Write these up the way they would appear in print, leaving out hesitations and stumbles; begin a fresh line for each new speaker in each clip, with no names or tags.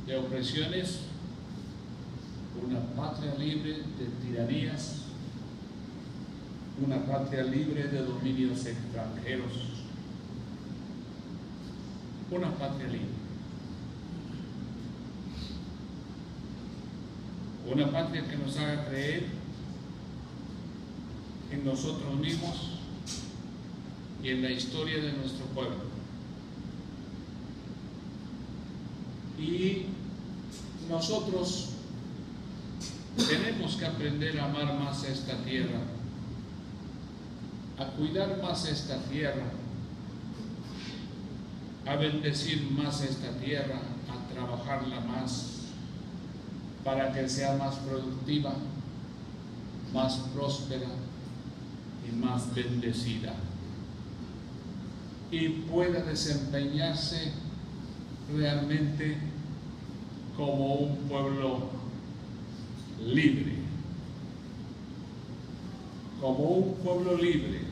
de opresiones, una patria libre de tiranías, una patria libre de dominios extranjeros, una patria libre. Una patria que nos haga creer en nosotros mismos y en la historia de nuestro pueblo. Y nosotros tenemos que aprender a amar más esta tierra, a cuidar más esta tierra, a bendecir más esta tierra, a trabajarla más, para que sea más productiva, más próspera y más bendecida, y pueda desempeñarse realmente como un pueblo libre, como un pueblo libre,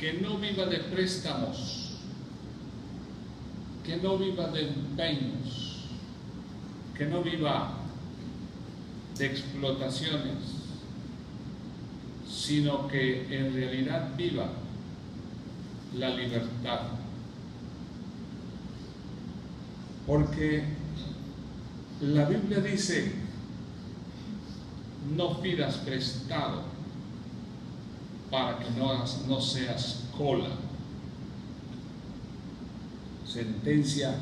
que no viva de préstamos, que no viva de empeños, que no viva de explotaciones, sino que en realidad viva la libertad. Porque la Biblia dice: no pidas prestado para que no seas cola. Sentencia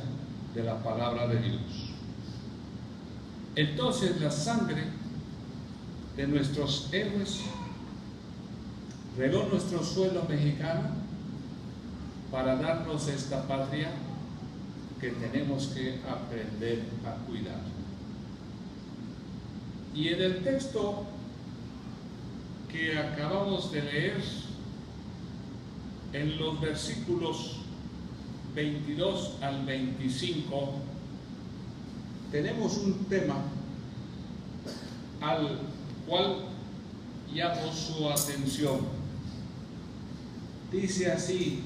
de la palabra de Dios. Entonces la sangre de nuestros héroes regó nuestro suelo mexicano para darnos esta patria que tenemos que aprender a cuidar. Y en el texto que acabamos de leer, en los versículos 22 al 25, tenemos un tema al cual llamo su atención. Dice así,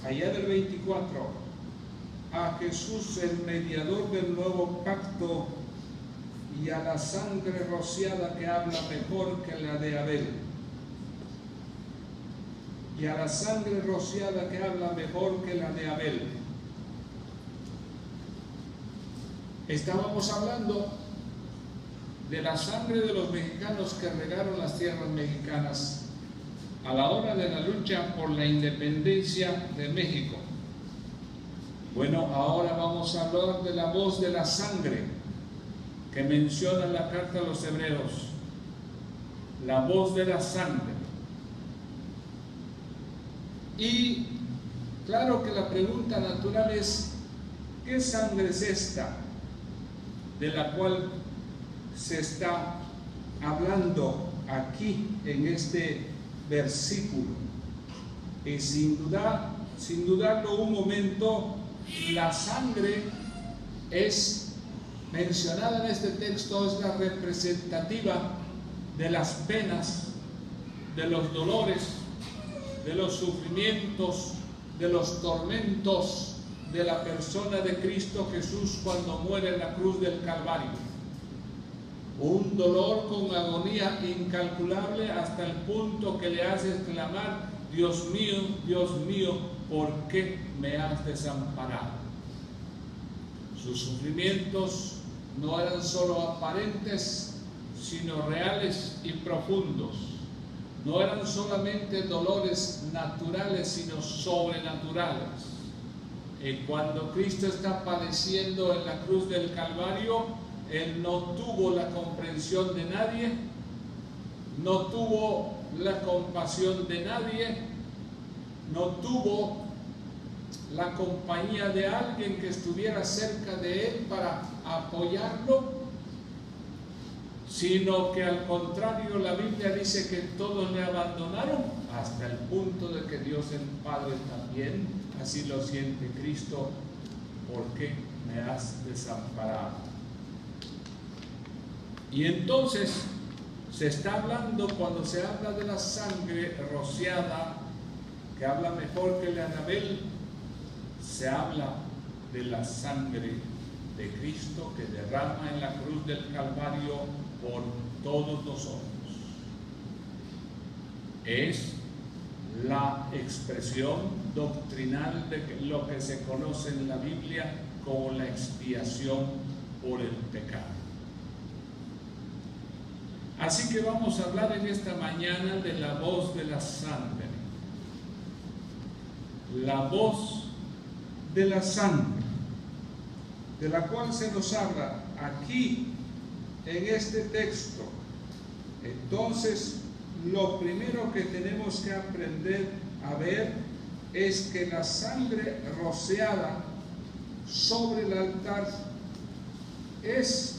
allá del 24: a Jesús, el mediador del nuevo pacto, y a la sangre rociada que habla mejor que la de Abel. Y a la sangre rociada que habla mejor que la de Abel. Estábamos hablando de la sangre de los mexicanos que regaron las tierras mexicanas a la hora de la lucha por la independencia de México. Bueno, ahora vamos a hablar de la voz de la sangre que menciona la carta a los hebreos. La voz de la sangre. Y claro que la pregunta natural es: ¿qué sangre es esta de la cual se está hablando aquí en este versículo? Y sin dudarlo un momento, la sangre es mencionada en este texto, es la representativa de las penas, de los dolores, de los sufrimientos, de los tormentos de la persona de Cristo Jesús cuando muere en la cruz del Calvario. Un dolor con agonía incalculable hasta el punto que le hace exclamar: Dios mío, ¿por qué me has desamparado? Sus sufrimientos no eran solo aparentes, sino reales y profundos. No eran solamente dolores naturales, sino sobrenaturales. Y cuando Cristo está padeciendo en la cruz del Calvario, Él no tuvo la comprensión de nadie, no tuvo la compasión de nadie, no tuvo la compañía de alguien que estuviera cerca de Él para apoyarlo, sino que al contrario, la Biblia dice que todos le abandonaron, hasta el punto de que Dios el Padre también así lo siente Cristo: ¿por qué me has desamparado? Y entonces se está hablando, cuando se habla de la sangre rociada, que habla mejor que la de Abel, se habla de la sangre de Cristo que derrama en la cruz del Calvario por todos nosotros. Es la expresión doctrinal de lo que se conoce en la Biblia como la expiación por el pecado. Así que vamos a hablar en esta mañana de la voz de la sangre. La voz de la sangre, de la cual se nos habla aquí en este texto. Entonces, lo primero que tenemos que aprender a ver es que la sangre rociada sobre el altar es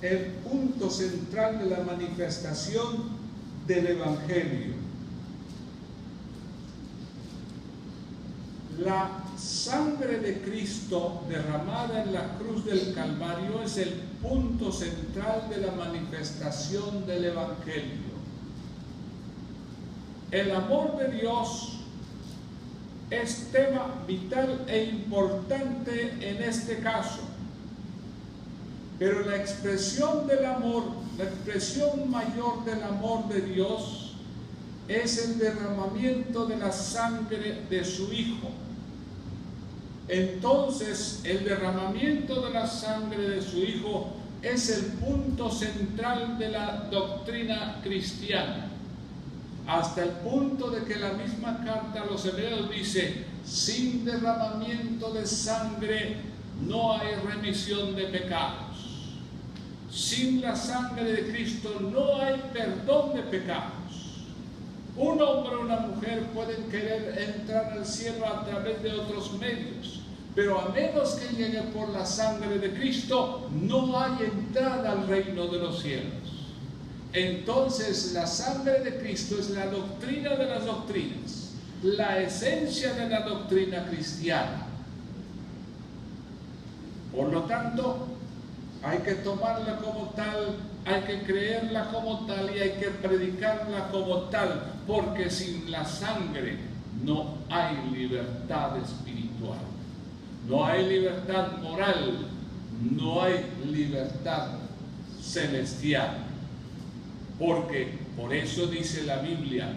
el punto central de la manifestación del Evangelio. La sangre de Cristo derramada en la cruz del Calvario es el punto central de la manifestación del Evangelio. El amor de Dios es tema vital e importante en este caso. Pero la expresión del amor, la expresión mayor del amor de Dios es el derramamiento de la sangre de su Hijo. Entonces, el derramamiento de la sangre de su Hijo es el punto central de la doctrina cristiana. Hasta el punto de que la misma carta a los Hebreos dice: sin derramamiento de sangre no hay remisión de pecados. Sin la sangre de Cristo no hay perdón de pecados. Un hombre o una mujer pueden querer entrar al cielo a través de otros medios, pero a menos que llegue por la sangre de Cristo, no hay entrada al reino de los cielos. Entonces, la sangre de Cristo es la doctrina de las doctrinas, la esencia de la doctrina cristiana. Por lo tanto, hay que tomarla como tal, hay que creerla como tal y hay que predicarla como tal, porque sin la sangre no hay libertad espiritual, no hay libertad moral, no hay libertad celestial. Porque, por eso dice la Biblia,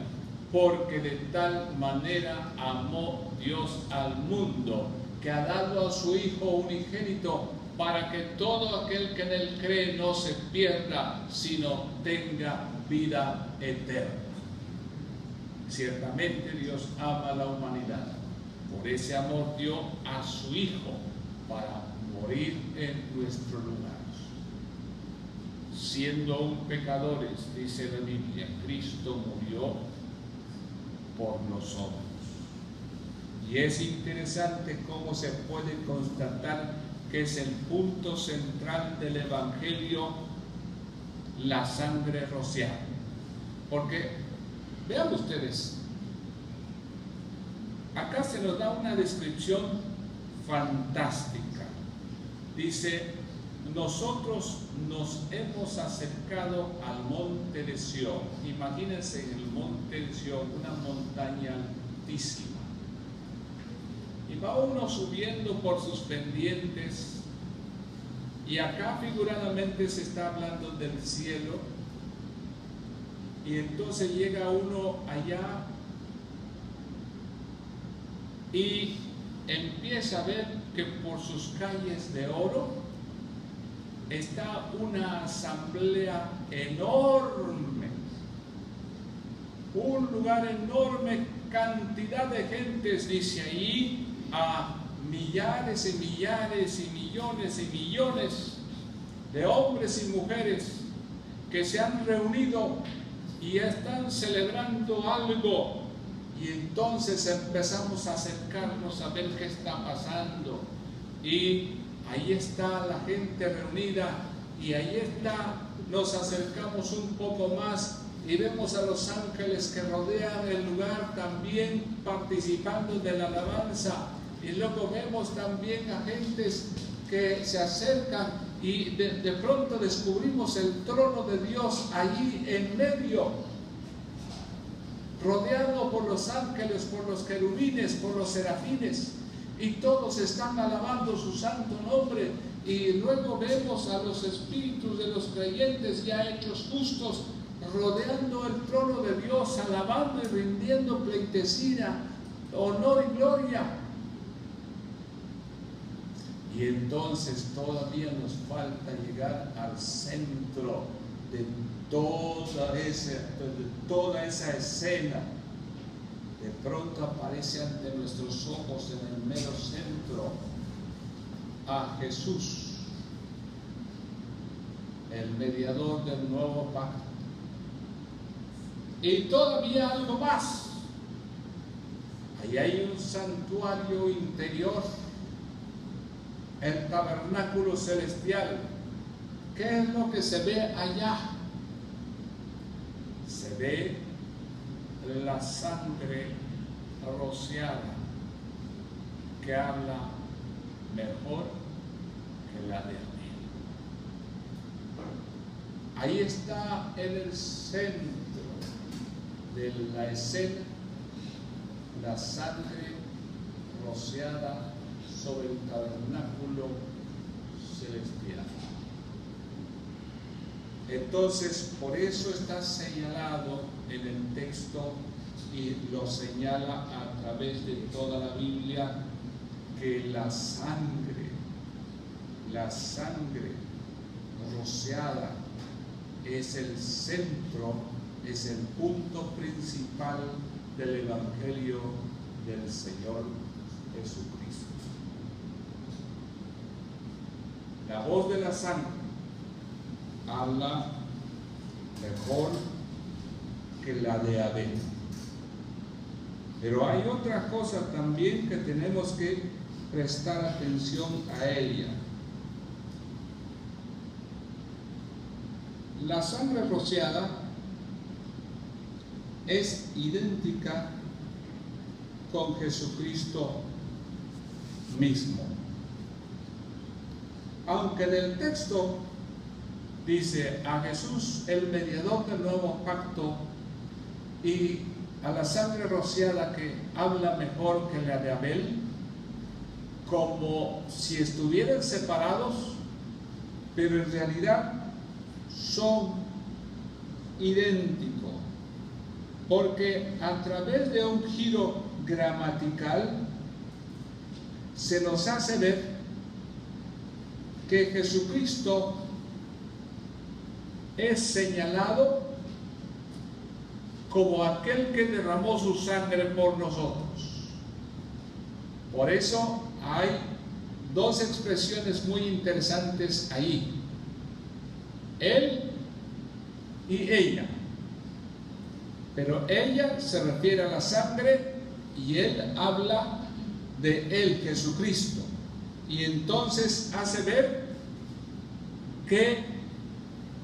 porque de tal manera amó Dios al mundo, que ha dado a su Hijo unigénito, para que todo aquel que en él cree no se pierda, sino tenga vida eterna. Ciertamente Dios ama a la humanidad. Por ese amor dio a su Hijo para morir en nuestro lugar. Siendo aún pecadores, dice la Biblia, Cristo murió por nosotros. Y es interesante cómo se puede constatar que es el punto central del Evangelio, la sangre rociada. Porque, vean ustedes, acá se nos da una descripción fantástica. Dice: nosotros nos hemos acercado al monte de Sión. Imagínense en el monte de Sión, una montaña altísima. Y va uno subiendo por sus pendientes, y acá figuradamente se está hablando del cielo, y entonces llega uno allá y empieza a ver que por sus calles de oro está una asamblea enorme, un lugar enorme, cantidad de gentes, dice ahí, a millares y millares y millones de hombres y mujeres que se han reunido y están celebrando algo. Y entonces empezamos a acercarnos a ver qué está pasando, y ahí está la gente reunida, y ahí está, nos acercamos un poco más y vemos a los ángeles que rodean el lugar también participando de la alabanza, y luego vemos también a gentes que se acercan, y de pronto descubrimos el trono de Dios allí en medio, rodeado por los ángeles, por los querubines, por los serafines, y todos están alabando su santo nombre, y luego vemos a los espíritus de los creyentes ya hechos justos rodeando el trono de Dios, alabando y rindiendo pleitesía, honor y gloria. Y entonces todavía nos falta llegar al centro de toda esa escena. De pronto aparece ante nuestros ojos en el mero centro a Jesús, el mediador del nuevo pacto. Y todavía algo más. Ahí hay un santuario interior, el tabernáculo celestial. ¿Qué es lo que se ve allá? Se ve la sangre rociada, que habla mejor que la de Abel. Ahí está en el centro de la escena la sangre rociada sobre el tabernáculo celestial. Entonces, por eso está señalado en el texto, y lo señala a través de toda la Biblia, que la sangre rociada es el centro, es el punto principal del Evangelio del Señor Jesucristo. La voz de la sangre habla mejor que la de Abel. Pero hay otra cosa también que tenemos que prestar atención a ella. La sangre rociada es idéntica con Jesucristo mismo. Aunque en el texto dice a Jesús el mediador del nuevo pacto y a la sangre rociada que habla mejor que la de Abel, como si estuvieran separados, pero en realidad son idénticos, porque a través de un giro gramatical se nos hace ver que Jesucristo es señalado como aquel que derramó su sangre por nosotros. Por eso hay dos expresiones muy interesantes ahí: él y ella. Pero ella se refiere a la sangre y él habla de él, Jesucristo. Y entonces hace ver que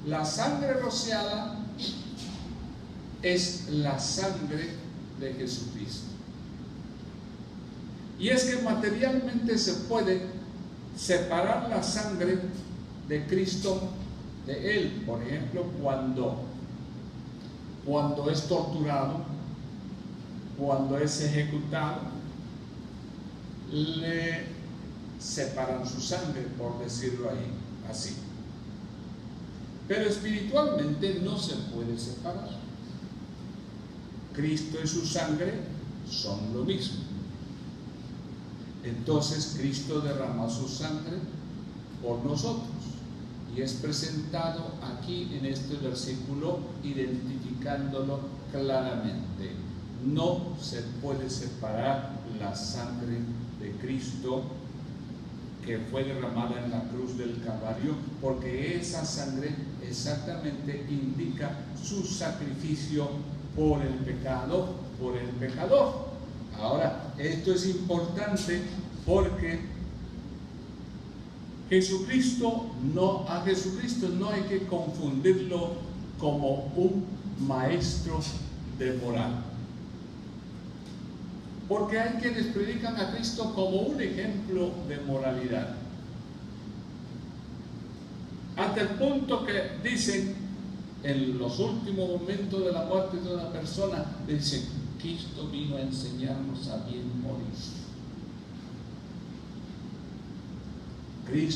la sangre rociada es la sangre de Jesucristo. Y es que materialmente se puede separar la sangre de Cristo de él. Por ejemplo, cuando es torturado, cuando es ejecutado, le separan su sangre, por decirlo ahí así. Pero espiritualmente no se puede separar. Cristo y su sangre son lo mismo. Entonces Cristo derramó su sangre por nosotros y es presentado aquí en este versículo, identificándolo claramente. No se puede separar la sangre de Cristo que fue derramada en la cruz del Calvario, porque esa sangre exactamente indica su sacrificio por el pecado, por el pecador. Ahora, esto es importante porque a Jesucristo no hay que confundirlo como un maestro de moral. Porque hay quienes predican a Cristo como un ejemplo de moralidad. Hasta el punto que dicen, en los últimos momentos de la muerte de una persona, dicen: Cristo vino a enseñarnos a bien morir. Cristo.